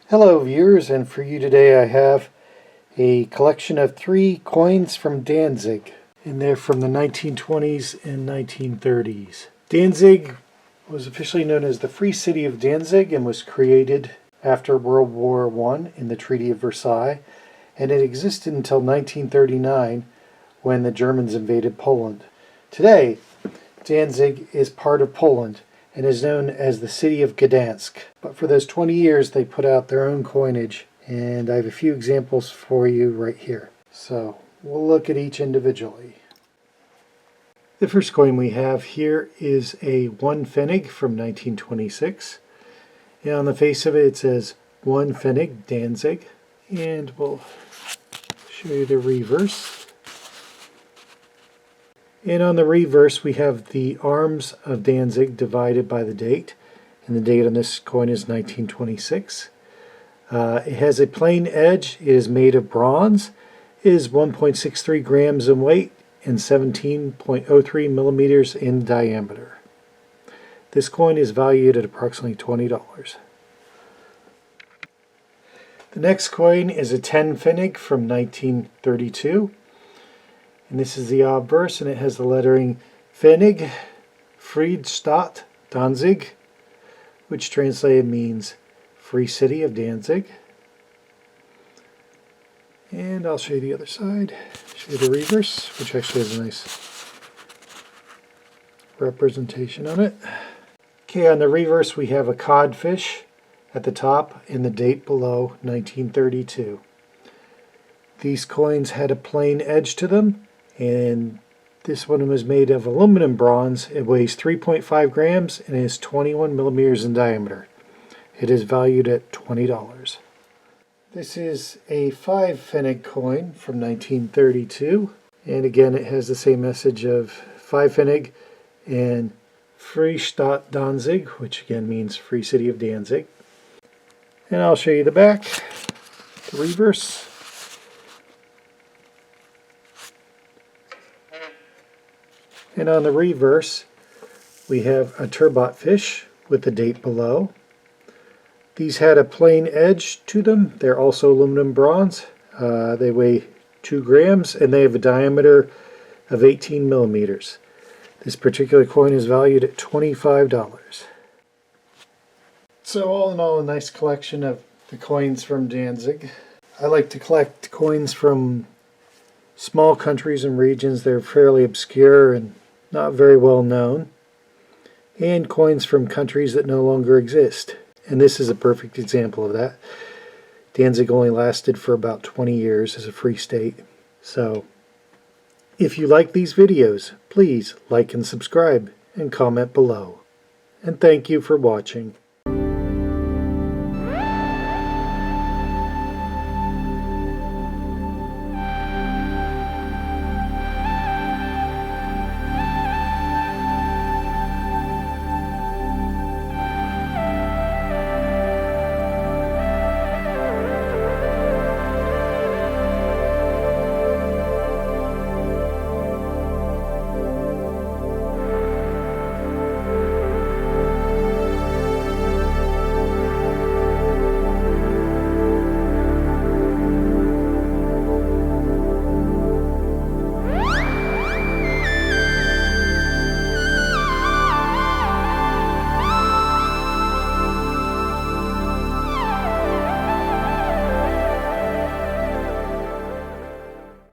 Hello viewers, and for you today I have a collection of 3 coins from Danzig, and they're from the 1920s and 1930s. Danzig was officially known as the Free City of Danzig and was created after World War I in the Treaty of Versailles, and it existed until 1939 when the Germans invaded Poland. Today, Danzig is part of Poland and is known as the City of Gdansk. But for those 20 years they put out their own coinage, and I have a few examples for you right here. So we'll look at each individually. The first coin we have here is a 1 Pfennig from 1926. And on the face of it, it says 1 Pfennig Danzig. And we'll show you the reverse. And on the reverse we have the arms of Danzig divided by the date. And the date on this coin is 1926. It has a plain edge. It is made of bronze. It is 1.63 grams in weight and 17.03 millimeters in diameter. This coin is valued at approximately $20. The next coin is a 10 Pfennig from 1932. And this is the obverse, and it has the lettering Pfennig, Friedstadt, Danzig, which translated means Free City of Danzig. And I'll show you the other side. Show you the reverse, which actually has a nice representation on it. Okay, on the reverse we have a codfish at the top and the date below, 1932. These coins had a plain edge to them, and this one was made of aluminum bronze. It weighs 3.5 grams and is 21 millimeters in diameter. It is valued at $20. This is a 5 Pfennig coin from 1932, and again it has the same message of 5 Pfennig and Friedstadt Danzig, which again means Free City of Danzig. And I'll show you the back, the reverse. And on the reverse, we have a turbot fish with the date below. These had a plain edge to them. They're also aluminum bronze. They weigh 2 grams and they have a diameter of 18 millimeters. This particular coin is valued at $25. So all in all, a nice collection of the coins from Danzig. I like to collect coins from small countries and regions. They're fairly obscure and not very well known, and coins from countries that no longer exist. And this is a perfect example of that. Danzig only lasted for about 20 years as a free state. So if you like these videos, please like and subscribe and comment below. And thank you for watching.